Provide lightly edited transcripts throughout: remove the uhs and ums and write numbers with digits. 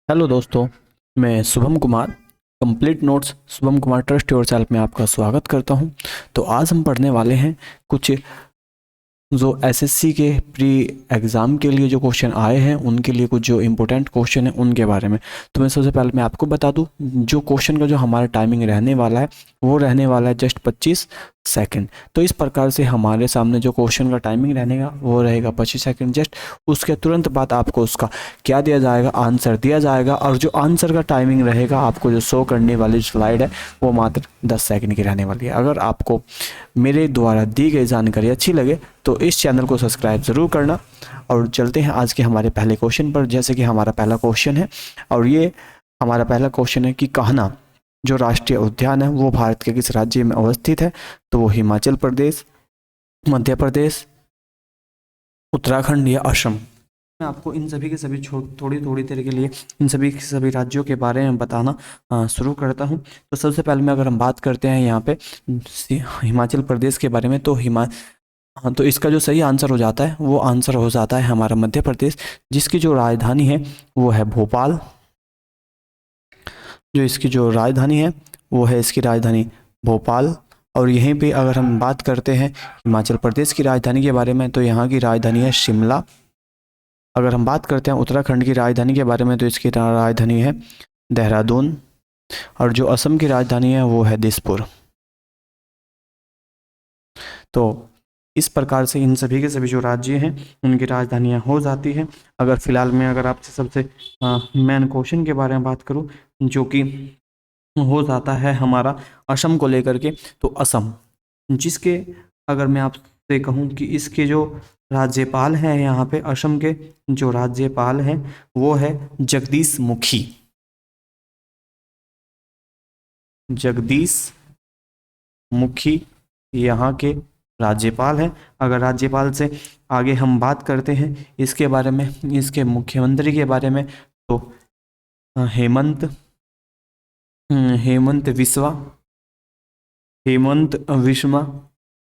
Hello दोस्तों, मैं Shubham Kumar complete notes Shubham Kumar trust your self में आपका स्वागत करता हूं। तो आज हम पढ़ने वाले हैं कुछ जो एसएससी के प्री एग्ज़ाम के लिए जो क्वेश्चन आए हैं उनके लिए कुछ जो इम्पोर्टेंट क्वेश्चन है उनके बारे में। तो मैं सबसे पहले मैं आपको बता दूं, जो क्वेश्चन का जो हमारा टाइमिंग रहने वाला है वो रहने वाला है जस्ट 25 सेकंड। तो इस प्रकार से हमारे सामने जो क्वेश्चन का टाइमिंग रहने वो रहेगा 25 सेकंड जस्ट। उसके तुरंत बाद आपको उसका क्या दिया जाएगा, आंसर दिया जाएगा। और जो आंसर का टाइमिंग रहेगा आपको जो शो करने वाली स्लाइड है वो मात्र 10 सेकंड की रहने वाली है। अगर आपको मेरे द्वारा दी गई जानकारी अच्छी लगे तो इस चैनल को सब्सक्राइब ज़रूर करना। और चलते हैं आज के हमारे पहले क्वेश्चन पर। जैसे कि हमारा पहला क्वेश्चन है और ये हमारा पहला क्वेश्चन है कि कान्हा जो राष्ट्रीय उद्यान है वो भारत के किस राज्य में अवस्थित है। तो वो हिमाचल प्रदेश, मध्य प्रदेश, उत्तराखंड या असम। मैं आपको इन सभी के सभी थोड़ी थोड़ी देर के लिए इन सभी के सभी राज्यों के बारे में बताना शुरू करता हूं। तो सबसे पहले में अगर हम बात करते हैं यहाँ पे हिमाचल प्रदेश के बारे में तो हाँ, तो इसका जो सही आंसर हो जाता है वो आंसर हो जाता है हमारा मध्य प्रदेश, जिसकी जो राजधानी है वो है भोपाल। जो इसकी जो राजधानी है वो है इसकी राजधानी भोपाल। और यहीं पे अगर हम बात करते हैं हिमाचल प्रदेश की राजधानी के बारे में तो यहाँ की राजधानी है शिमला। अगर हम बात करते हैं उत्तराखंड की राजधानी के बारे में तो इसकी राजधानी है देहरादून। और जो असम की राजधानी है वो है दिसपुर। तो इस प्रकार से इन सभी के सभी जो राज्य हैं उनकी राजधानियां हो जाती हैं। अगर फिलहाल मैं अगर आपसे सबसे मेन क्वेश्चन के बारे में बात करूं जो कि हो जाता है हमारा असम को लेकर के, तो असम जिसके अगर मैं आपसे कहूं कि इसके जो राज्यपाल हैं यहाँ पे असम के जो राज्यपाल हैं वो है जगदीश मुखी। जगदीश मुखी यहाँ के राज्यपाल हैं। अगर राज्यपाल से आगे हम बात करते हैं इसके बारे में, इसके मुख्यमंत्री के बारे में, तो हेमंत हेमंत विश्वा हेमंत विश्वा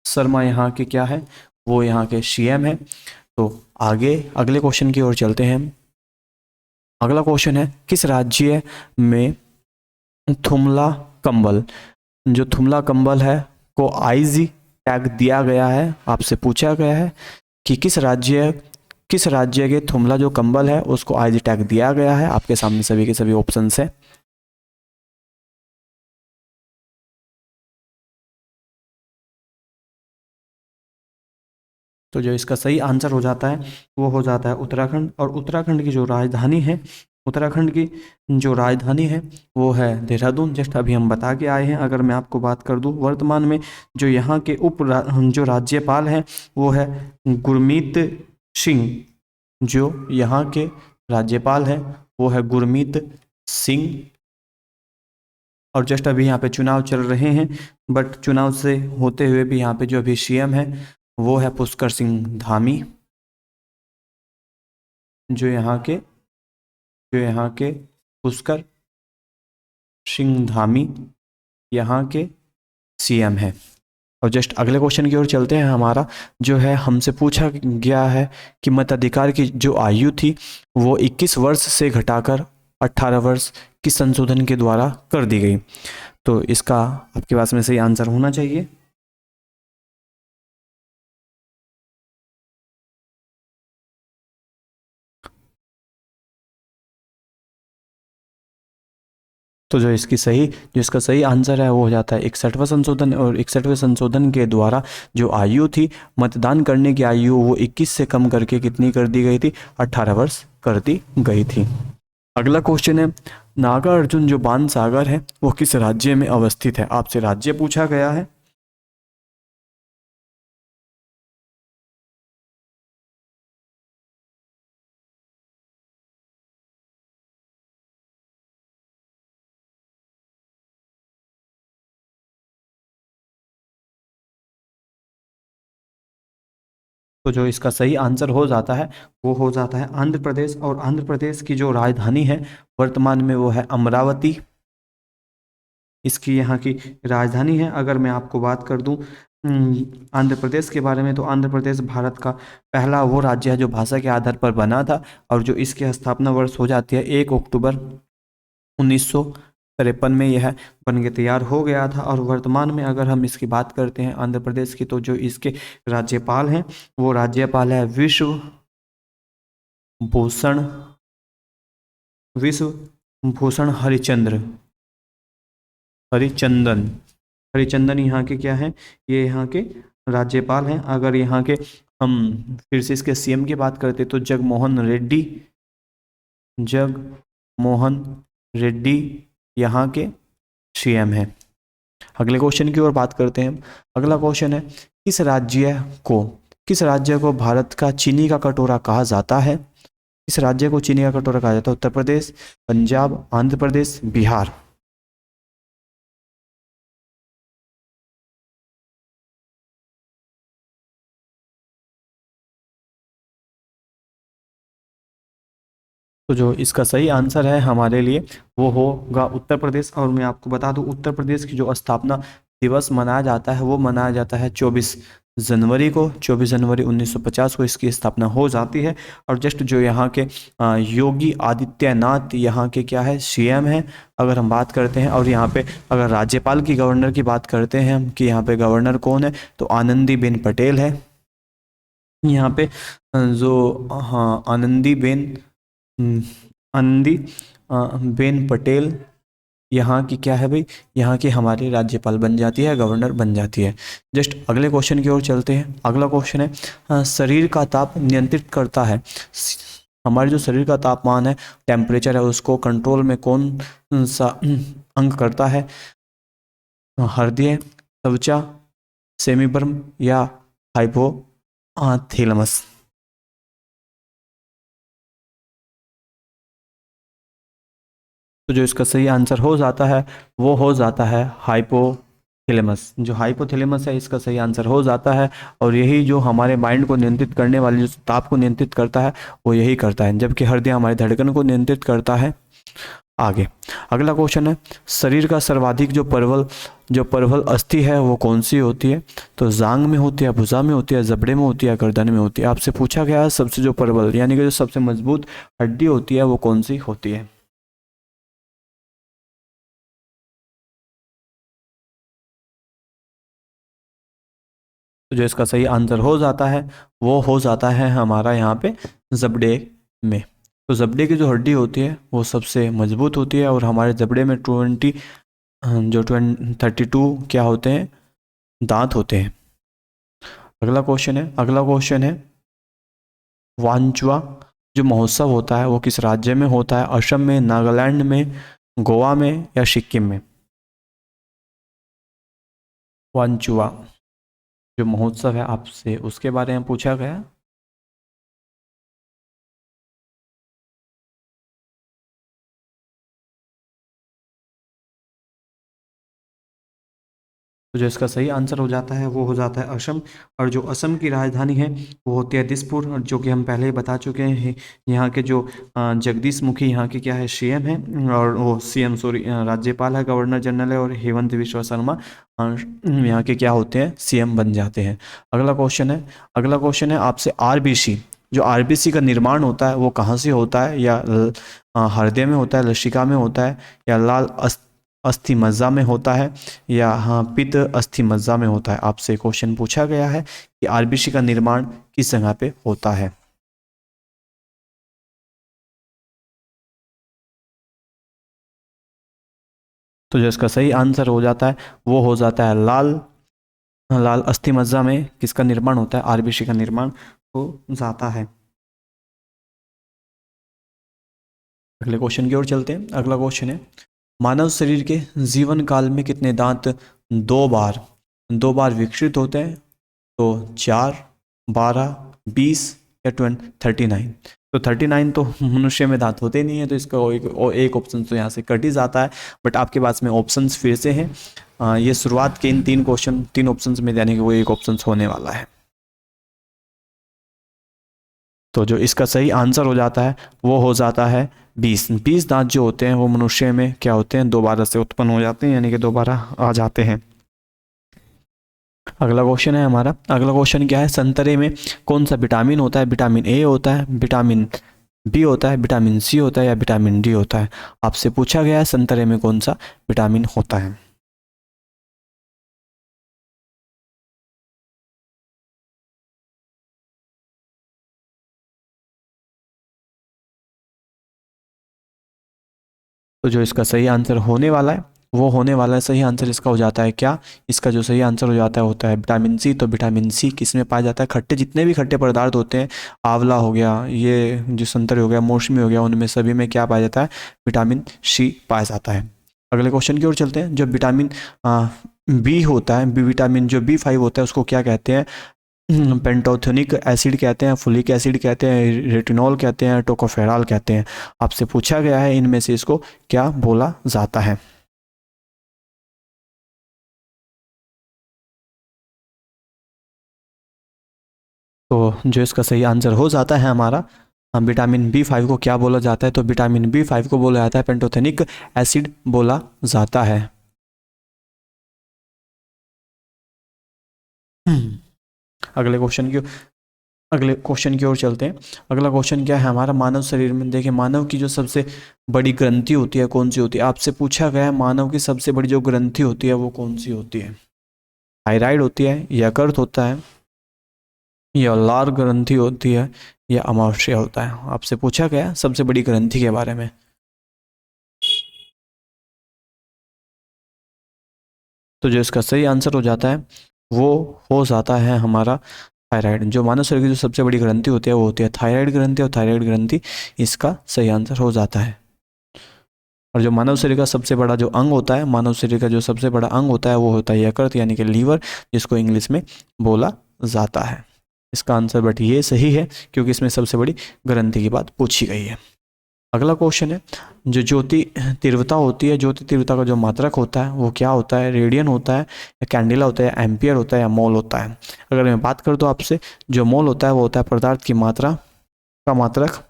शर्मा यहाँ के क्या है, वो यहाँ के सीएम है। तो आगे अगले क्वेश्चन की ओर चलते हैं। अगला क्वेश्चन है किस राज्य में थुमला कंबल, जो थुमला कंबल है को आईजी टैग दिया गया है। आपसे पूछा गया है कि किस राज्य के थुमला जो कंबल है उसको आईजी टैग दिया गया है। आपके सामने सभी के सभी ऑप्शंस है। तो जो इसका सही आंसर हो जाता है वो हो जाता है उत्तराखंड। और उत्तराखंड की जो राजधानी है, उत्तराखंड की जो राजधानी है वो है देहरादून। जस्ट अभी हम बता के आए हैं। अगर मैं आपको बात कर दूं वर्तमान में जो यहाँ के जो राज्यपाल हैं वो है गुरमीत सिंह। जो यहाँ के राज्यपाल हैं वो है गुरमीत सिंह। और जस्ट अभी यहाँ पे चुनाव चल रहे हैं, बट चुनाव से होते हुए भी यहाँ पे जो अभी सीएम है वो है पुष्कर सिंह धामी। जो यहाँ के पुष्कर सिंह धामी यहाँ के सीएम है। और जस्ट अगले क्वेश्चन की ओर चलते हैं। हमारा जो है हमसे पूछा गया है कि मताधिकार की जो आयु थी वो 21 वर्ष से घटाकर 18 वर्ष की संशोधन के द्वारा कर दी गई। तो इसका आपके पास में सही आंसर होना चाहिए। तो जो इसका सही आंसर है वो हो जाता है 61वां संशोधन। और 61वें संशोधन के द्वारा जो आयु थी मतदान करने की आयु वो 21 से कम करके कितनी कर दी गई थी, 18 वर्ष कर दी गई थी। अगला क्वेश्चन है नागार्जुन जो बाण सागर है वो किस राज्य में अवस्थित है। आपसे राज्य पूछा गया है। तो जो इसका सही आंसर हो जाता है वो हो जाता है आंध्र प्रदेश। और आंध्र प्रदेश की जो राजधानी है वर्तमान में वो है अमरावती। इसकी यहाँ की राजधानी है। अगर मैं आपको बात कर दूं आंध्र प्रदेश के बारे में, तो आंध्र प्रदेश भारत का पहला वो राज्य है जो भाषा के आधार पर बना था और जो इसकी स्थापना वर्ष हो जाती है 1 अक्टूबर 1953 में यह बन के तैयार हो गया था। और वर्तमान में अगर हम इसकी बात करते हैं आंध्र प्रदेश की, तो जो इसके राज्यपाल हैं वो राज्यपाल है भूषण विश्व भूषण हरिचंदन हरिचंदन यहाँ के क्या हैं, ये यहाँ के राज्यपाल हैं। अगर यहाँ के हम फिर से इसके सीएम की बात करते तो जगमोहन रेड्डी यहाँ के सीएम हैं। अगले क्वेश्चन की ओर बात करते हैं। अगला क्वेश्चन है, किस राज्य को भारत का चीनी का कटोरा कहा जाता है? इस राज्य को चीनी का कटोरा कहा जाता है? उत्तर प्रदेश, पंजाब, आंध्र प्रदेश, बिहार। तो जो इसका सही आंसर है हमारे लिए वो होगा उत्तर प्रदेश। और मैं आपको बता दूं उत्तर प्रदेश की जो स्थापना दिवस मनाया जाता है वो मनाया जाता है 24 जनवरी को। 24 जनवरी 1950 को इसकी स्थापना हो जाती है। और जस्ट जो यहाँ के योगी आदित्यनाथ यहाँ के क्या है, सीएम है अगर हम बात करते हैं। और यहाँ पे अगर राज्यपाल की, गवर्नर की बात करते हैं हम कि यहाँ पे गवर्नर कौन है, तो आनंदीबेन पटेल है। यहाँ पे जो आनंदी बेन पटेल यहाँ की क्या है भाई, यहाँ की हमारी राज्यपाल बन जाती है, गवर्नर बन जाती है। जस्ट अगले क्वेश्चन की ओर चलते हैं। अगला क्वेश्चन है, शरीर का ताप नियंत्रित करता है, हमारे जो शरीर का तापमान है, टेम्परेचर है, उसको कंट्रोल में कौन सा अंग करता है? हृदय, त्वचा, सेमीबर्म या हाइपोथैलेमस। तो जो इसका सही आंसर हो जाता है वो हो जाता है हाइपोथैलेमस। जो हाइपोथैलेमस है इसका सही आंसर हो जाता है। और यही जो हमारे माइंड को नियंत्रित करने वाली, जो ताप को नियंत्रित करता है वो यही करता है, जबकि हृदय हमारी धड़कन को नियंत्रित करता है। आगे अगला क्वेश्चन है, शरीर का सर्वाधिक जो परवल अस्थि है वो कौन सी होती है? तो जांग में होती है, भुजा में होती है, जबड़े में होती है, गर्दन में होती है। आपसे पूछा गया है सबसे जो परवल यानी कि जो सबसे मजबूत हड्डी होती है वो कौन सी होती है? तो जो इसका सही आंसर हो जाता है वो हो जाता है हमारा यहाँ पे जबड़े में। तो जबड़े की जो हड्डी होती है वो सबसे मजबूत होती है। और हमारे जबड़े में 32 क्या होते हैं, दांत होते हैं। अगला क्वेश्चन है वांचुआ जो महोत्सव होता है वो किस राज्य में होता है? असम में, नागालैंड में, गोवा में या सिक्किम में? वांचुआ जो महोत्सव है आपसे उसके बारे में पूछा गया। तो जो इसका सही आंसर हो जाता है वो हो जाता है असम। और जो असम की राजधानी है वो होती है दिसपुर, और जो कि हम पहले ही बता चुके हैं। यहाँ के जो जगदीश मुखी यहाँ के क्या है, सीएम है, और वो सीएम सॉरी राज्यपाल है, गवर्नर जनरल है, और हेमंत बिश्वा शर्मा यहाँ के क्या होते हैं, सीएम बन जाते हैं। अगला क्वेश्चन है आपसे आरबीसी, जो आरबीसी का निर्माण होता है वो कहाँ से होता है? या हृदय में होता है, लसिका में होता है, या लाल अस्थि मज्जा में होता है, या हाँ पित्त अस्थि मज्जा में होता है? आपसे क्वेश्चन पूछा गया है कि आरबीसी का निर्माण किस जगह पे होता है। तो जो इसका सही आंसर हो जाता है वो हो जाता है लाल अस्थि मज्जा में किसका निर्माण होता है, आरबीसी का निर्माण हो जाता है। अगले क्वेश्चन की ओर चलते हैं। अगला क्वेश्चन है, मानव शरीर के जीवन काल में कितने दांत दो बार विकसित होते हैं? तो 4, 12, 20 या 39। तो 39 तो मनुष्य में दांत होते नहीं है, तो इसका एक ऑप्शन तो यहाँ से कट ही जाता है। बट आपके पास में ऑप्शंस फिर से हैं। ये शुरुआत के इन 3 ऑप्शंस में यानी कि वो एक ऑप्शन होने वाला है। तो जो इसका सही आंसर हो जाता है वो हो जाता है 20 दांत जो होते हैं वो मनुष्य में क्या होते हैं, दोबारा से उत्पन्न हो जाते हैं, यानी कि दोबारा आ जाते हैं। अगला क्वेश्चन है हमारा, अगला क्वेश्चन क्या है, संतरे में कौन सा विटामिन होता है? विटामिन ए होता है, विटामिन बी होता है, विटामिन सी होता है या विटामिन डी होता है? आपसे पूछा गया है संतरे में कौन सा विटामिन होता है। तो जो इसका सही आंसर होने वाला है वो होने वाला है, सही आंसर इसका हो जाता है क्या, इसका जो सही आंसर हो जाता है होता है विटामिन सी। तो विटामिन सी किस में पाया जाता है? खट्टे, जितने भी खट्टे पदार्थ होते हैं, आंवला हो गया, ये जो संतरे हो गया, मौसमी हो गया, उनमें सभी में क्या पाया जाता है? विटामिन सी पाया जाता है। अगले क्वेश्चन की ओर चलते हैं। जो विटामिन बी होता है, बी विटामिन जो B5 होता है, उसको क्या कहते हैं? पेंटोथेनिक एसिड कहते हैं, फोलिक एसिड कहते हैं, रेटिनॉल कहते हैं, टोकोफेरॉल कहते हैं। आपसे पूछा गया है इनमें से इसको क्या बोला जाता है? तो जो इसका सही आंसर हो जाता है हमारा, विटामिन B5 को क्या बोला जाता है? तो विटामिन B5 को बोला जाता है पेंटोथेनिक एसिड बोला जाता है। अगले क्वेश्चन की अगले क्वेश्चन की ओर चलते हैं। अगला क्वेश्चन क्या है हमारा, मानव शरीर में देखिए, मानव की जो सबसे बड़ी ग्रंथि होती है कौन सी होती है? आपसे पूछा गया है मानव की सबसे बड़ी जो ग्रंथि होती है वो कौन सी होती है? थायराइड होती है, यकृत होता है, या लार ग्रंथि होती है, या अमावस्या होता है? आपसे पूछा गया सबसे बड़ी ग्रंथि के बारे में। तो जो इसका सही आंसर हो जाता है वो हो जाता है हमारा थायराइड। जो मानव शरीर की जो सबसे बड़ी ग्रंथि होती है वो होती है थायराइड ग्रंथि, और थायराइड ग्रंथि इसका सही आंसर हो जाता है। और जो मानव शरीर का सबसे बड़ा जो अंग होता है, मानव शरीर का जो सबसे बड़ा अंग होता है वो होता है यकृत, यानी कि लीवर, जिसको इंग्लिश में बोला जाता है। इसका आंसर बट ये सही है क्योंकि इसमें सबसे बड़ी ग्रंथि की बात पूछी गई है। अगला क्वेश्चन है, जो ज्योति तीव्रता होती है, ज्योति तीव्रता का जो मात्रक होता है वो क्या होता है? रेडियन होता है, या कैंडिला होता है, या एम्पियर होता है, या मोल होता है? अगर मैं बात करूँ तो आपसे, जो मोल होता है वो होता है पदार्थ की मात्रा का मात्रक,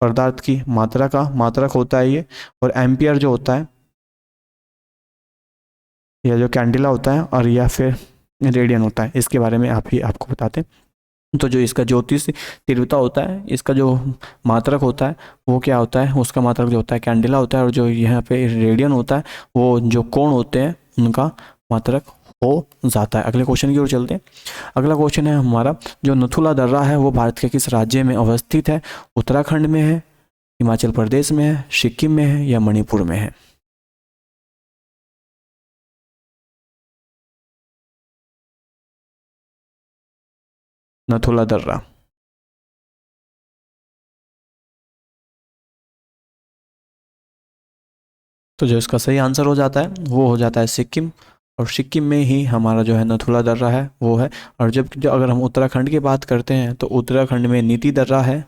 पदार्थ की मात्रा का मात्रक होता है ये। और एम्पियर जो होता है, या जो कैंडिला होता है, और या फिर रेडियन होता है, इसके बारे में आप ही आपको बताते हैं। तो जो इसका ज्योतिष तीव्रता होता है, इसका जो मात्रक होता है वो क्या होता है? उसका मात्रक जो होता है कैंडिला होता है, और जो यहाँ पे रेडियन होता है वो जो कोण होते हैं उनका मात्रक हो जाता है। अगले क्वेश्चन की ओर चलते हैं। अगला क्वेश्चन है हमारा, जो नथुला दर्रा है वो भारत के किस राज्य में अवस्थित है? उत्तराखंड में है, हिमाचल प्रदेश में है, सिक्किम में है, या मणिपुर में है? नथुला दर्रा। तो जो इसका सही आंसर हो जाता है वो हो जाता है सिक्किम, और सिक्किम में ही हमारा जो है नथुला दर्रा है वो है। और जो अगर हम उत्तराखंड की बात करते हैं तो उत्तराखंड में नीति दर्रा है,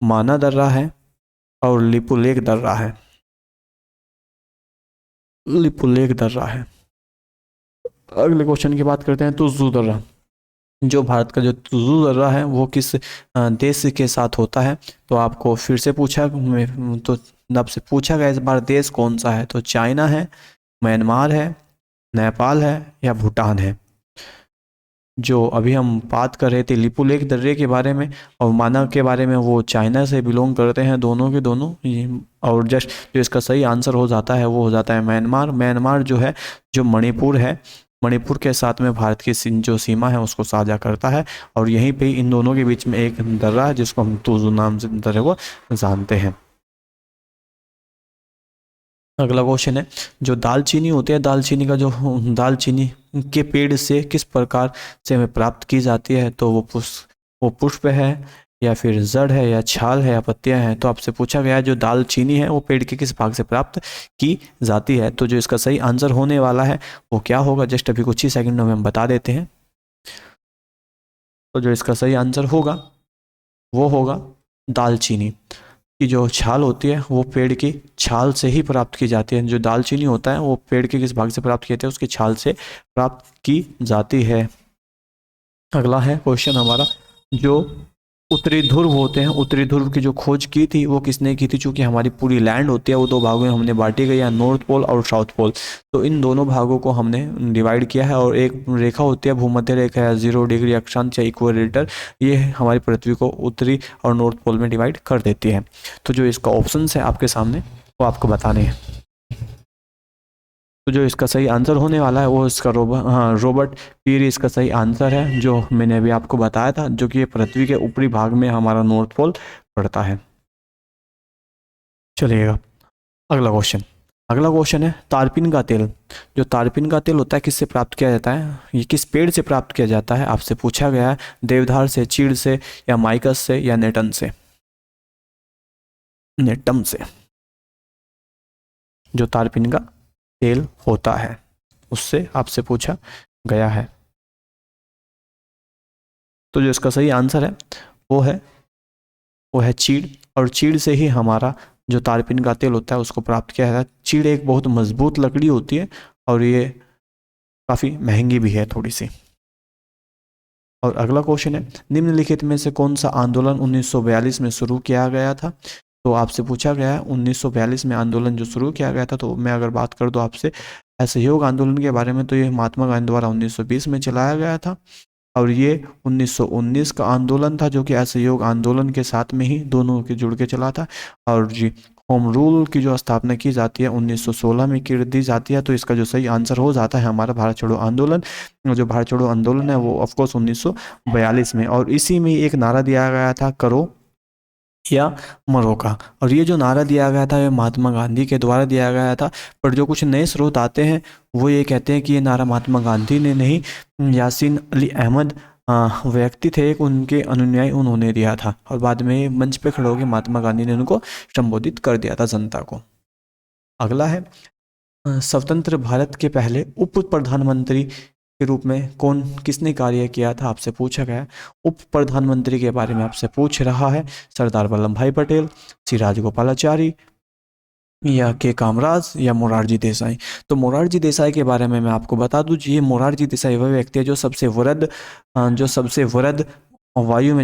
माना दर्रा है, और लिपुलेख दर्रा है। लिपुलेख दर्रा है। अगले क्वेश्चन की बात करते हैं, तुजू दर्रा। जो भारत का जो तुजू दर्रा है वो किस देश के साथ होता है? तो आपको फिर से तो आपसे पूछा गया इस बार देश कौन सा है? तो चाइना है, म्यांमार है, नेपाल है, या भूटान है? जो अभी हम बात कर रहे थे लिपुलेख दर्रे के बारे में और मानव के बारे में, वो चाइना से बिलोंग करते हैं दोनों के दोनों। और जस्ट जो इसका सही आंसर हो जाता है वो हो जाता है म्यांमार। म्यांमार जो है, जो मणिपुर है, मणिपुर के साथ में भारत की जो सीमा है उसको साझा करता है। और यहीं पे इन दोनों के बीच में एक दर्रा है जिसको हम तुजू नाम से दर्रे को जानते हैं। अगला क्वेश्चन है, जो दालचीनी होती है, दालचीनी का जो दालचीनी के पेड़ से किस प्रकार से हमें प्राप्त की जाती है? तो वो पुष्प है, या फिर जड़ है, या छाल है, या पत्तियां हैं? तो आपसे पूछा गया है जो दालचीनी है वो पेड़ के किस भाग से प्राप्त की जाती है? तो जो इसका सही आंसर होने वाला है वो क्या होगा, जस्ट अभी कुछ ही सेकंडों में हम बता देते हैं। तो जो इसका सही आंसर होगा वो होगा दालचीनी की जो छाल होती है वो पेड़ की छाल से ही प्राप्त की जाती है। जो दालचीनी होता है वो पेड़ के किस भाग से प्राप्त किए थे? उसकी छाल से प्राप्त की जाती है। अगला है क्वेश्चन हमारा, जो उत्तरी ध्रुव होते हैं, उत्तरी ध्रुव की जो खोज की थी वो किसने की थी? चूंकि हमारी पूरी लैंड होती है वो दो भागों में हमने बांटी गई है, नॉर्थ पोल और साउथ पोल। तो इन दोनों भागों को हमने डिवाइड किया है और एक रेखा होती है भूमध्य रेखा या 0 डिग्री अक्षांश या इक्वेटर, ये हमारी पृथ्वी को उत्तरी और नॉर्थ पोल में डिवाइड कर देती है। तो जो इसका ऑप्शन है आपके सामने वो आपको बताने हैं। तो जो इसका सही आंसर होने वाला है वो इसका रोबर्ट पीरी इसका सही आंसर है, जो मैंने अभी आपको बताया था, जो कि ये पृथ्वी के ऊपरी भाग में हमारा नॉर्थ पोल पड़ता है। चलिएगा अगला क्वेश्चन है तारपीन का तेल। जो तारपीन का तेल होता है किससे प्राप्त किया जाता है? ये किस पेड़ से प्राप्त किया जाता है आपसे पूछा गया है। देवदार से, चीड़ से, या माइकस से, या नेटम से? नेटम से जो तारपीन का तेल होता है उससे आपसे पूछा गया है। तो जो इसका सही आंसर है वो है चीड़, और चीड़ से ही हमारा जो तारपीन का तेल होता है उसको प्राप्त किया जाता है। चीड़ एक बहुत मजबूत लकड़ी होती है और ये काफ़ी महंगी भी है थोड़ी सी। और अगला क्वेश्चन है निम्नलिखित में से कौन सा आंदोलन 1942 में शुरू किया गया था? तो आपसे पूछा गया है 1942 में आंदोलन जो शुरू किया गया था। तो मैं अगर बात कर दूं आपसे असहयोग आंदोलन के बारे में, तो ये महात्मा गांधी द्वारा 1920 में चलाया गया था और ये 1919 का आंदोलन था, जो कि असहयोग आंदोलन के साथ में ही दोनों के जुड़ के चला था। और जी होम रूल की जो स्थापना की जाती है 1916 में की दी जाती है। तो इसका जो सही आंसर हो जाता है हमारा भारत छोड़ो आंदोलन। जो भारत छोड़ो आंदोलन है वो ऑफकोर्स 1942 में, और इसी में एक नारा दिया गया था करो या मरो का। और ये जो नारा दिया गया था ये महात्मा गांधी के द्वारा दिया गया था, पर जो कुछ नए स्रोत आते हैं वो ये कहते हैं कि ये नारा महात्मा गांधी ने नहीं, यासीन अली अहमद व्यक्ति थे एक, उनके अनुयायी उन्होंने दिया था, और बाद में मंच पे खड़े होकर महात्मा गांधी ने उनको संबोधित कर दिया था जनता को। अगला है स्वतंत्र भारत के पहले उप प्रधानमंत्री के रूप में किसने कार्य किया था आपसे पूछा गया। उप प्रधानमंत्री के बारे में आपसे पूछ रहा है सरदार वल्लभ भाई पटेल, सी राजगोपालाचारी, या के कामराज, या मोरारजी देसाई। तो मोरारजी देसाई के बारे में मैं आपको बता दूं, ये मोरारजी देसाई वह व्यक्ति है जो सबसे वृद्ध आयु में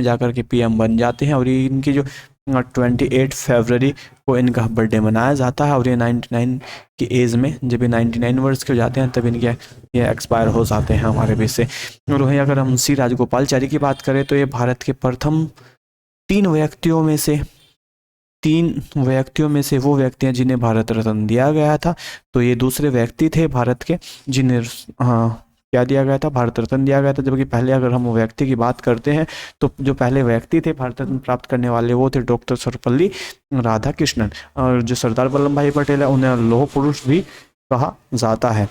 जाकर के पीएम बन जाते हैं, और ये इनकी जो 28 फरवरी को इनका बर्थडे मनाया जाता है, और ये 99 की एज में, जब ये 99 वर्ष के हो जाते हैं तब इनके ये एक्सपायर हो जाते हैं हमारे बीच से। और वहीं अगर हम सी राजगोपालाचारी की बात करें तो ये भारत के प्रथम तीन व्यक्तियों में से वो व्यक्ति हैं जिन्हें भारत रत्न दिया गया था। तो ये दूसरे व्यक्ति थे भारत के जिन्हें क्या दिया गया था, भारत रत्न दिया गया था। जबकि पहले अगर हम व्यक्ति की बात करते हैं तो जो पहले व्यक्ति थे भारत रत्न प्राप्त करने वाले वो थे डॉक्टर सर्वपल्ली राधाकृष्णन, और जो सरदार वल्लभ भाई पटेल है उन्हें लौह पुरुष भी कहा जाता है।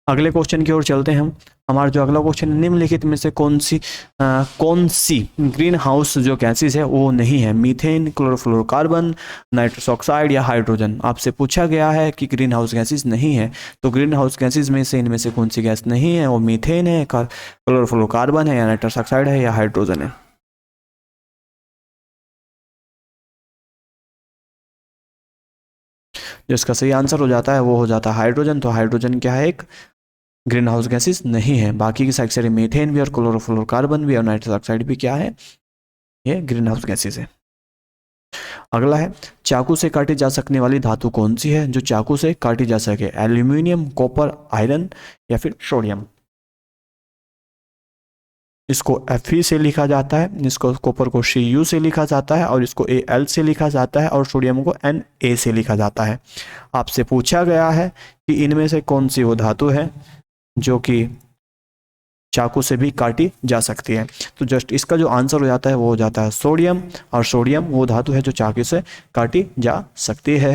अगले क्वेश्चन की ओर चलते हैं हम। हमारा जो अगला क्वेश्चन निम्नलिखित में से कौन सी ग्रीन हाउस जो गैसेस है वो नहीं है? मीथेन, क्लोरोफ्लोरोकार्बन, नाइट्रस ऑक्साइड, या हाइड्रोजन। आपसे पूछा गया है कि ग्रीन हाउस गैसेस नहीं है, तो ग्रीन हाउस गैसेस में से इनमें से कौन सी गैस नहीं है? वो मीथेन है, क्लोरोफ्लोरोकार्बन है, या नाइट्रस ऑक्साइड है, या हाइड्रोजन है? जो इसका सही आंसर हो जाता है वो हो जाता है हाइड्रोजन। तो हाइड्रोजन क्या है? एक ग्रीन हाउस गैसेस नहीं है। बाकी की सारे मीथेन भी और क्लोरोफ्लोरोकार्बन भी और नाइट्रस ऑक्साइड भी क्या है? ये ग्रीन हाउस गैसेस है। अगला है चाकू से काटी जा सकने वाली धातु कौन सी है? जो चाकू से काटी जा सके, एल्यूमिनियम, कॉपर, आयरन, या फिर सोडियम। इसको Fe से लिखा जाता है, इसको कॉपर को Cu से लिखा जाता है, और इसको Al से लिखा जाता है, और सोडियम को Na से लिखा जाता है। आपसे पूछा गया है कि इनमें से कौन सी वो धातु है जो कि चाकू से भी काटी जा सकती है। तो जस्ट इसका जो आंसर हो जाता है वो हो जाता है सोडियम, और सोडियम वो धातु है जो चाकू से काटी जा सकती है।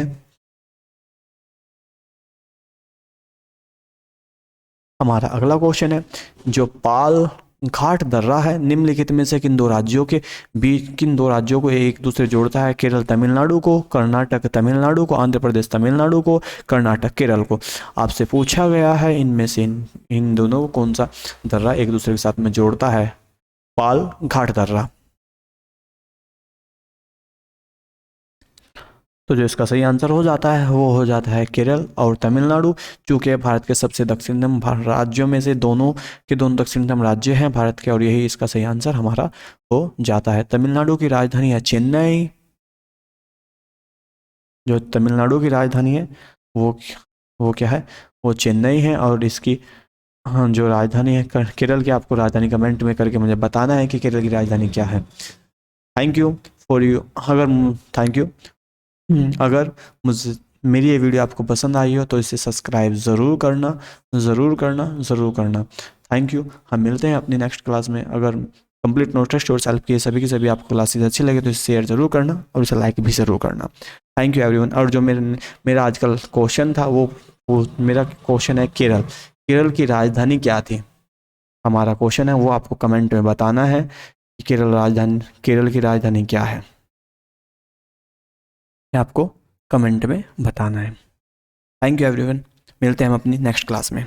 हमारा अगला क्वेश्चन है जो पाल घाट दर्रा है निम्नलिखित में से किन दो राज्यों को एक दूसरे जोड़ता है? केरल तमिलनाडु को, कर्नाटक तमिलनाडु को, आंध्र प्रदेश तमिलनाडु को, कर्नाटक केरल को। आपसे पूछा गया है इनमें से इन दोनों को कौन सा दर्रा एक दूसरे के साथ में जोड़ता है? पाल घाट दर्रा। तो जो इसका सही आंसर हो जाता है वो हो जाता है केरल और तमिलनाडु, चूँकि भारत के सबसे दक्षिणतम राज्यों में से दोनों के दोनों दक्षिणतम राज्य हैं भारत के, और यही इसका सही आंसर हमारा हो जाता है। तमिलनाडु की राजधानी है चेन्नई। जो तमिलनाडु की राजधानी है वो क्या है, वो चेन्नई है। और इसकी हाँ जो राजधानी है केरल की, आपको राजधानी कमेंट में करके मुझे बताना है कि केरल की राजधानी क्या है। थैंक यू फॉर यू अगर थैंक यू अगर मुझे मेरी ये वीडियो आपको पसंद आई हो तो इसे सब्सक्राइब ज़रूर करना, ज़रूर करना, ज़रूर करना। Thank you. हम मिलते हैं अपनी नेक्स्ट क्लास में। अगर कंप्लीट नोट टेस्ट और सेल्फ की सभी आपको क्लासेस अच्छी लगे तो इसे शेयर ज़रूर करना और इसे लाइक भी ज़रूर करना। Thank you everyone. और जो मेरा आजकल क्वेश्चन था वो मेरा क्वेश्चन है केरल की राजधानी क्या थी, हमारा क्वेश्चन है वो आपको कमेंट में बताना है कि केरल की राजधानी क्या है, आपको कमेंट में बताना है। Thank you everyone. मिलते हैं हम अपनी नेक्स्ट क्लास में।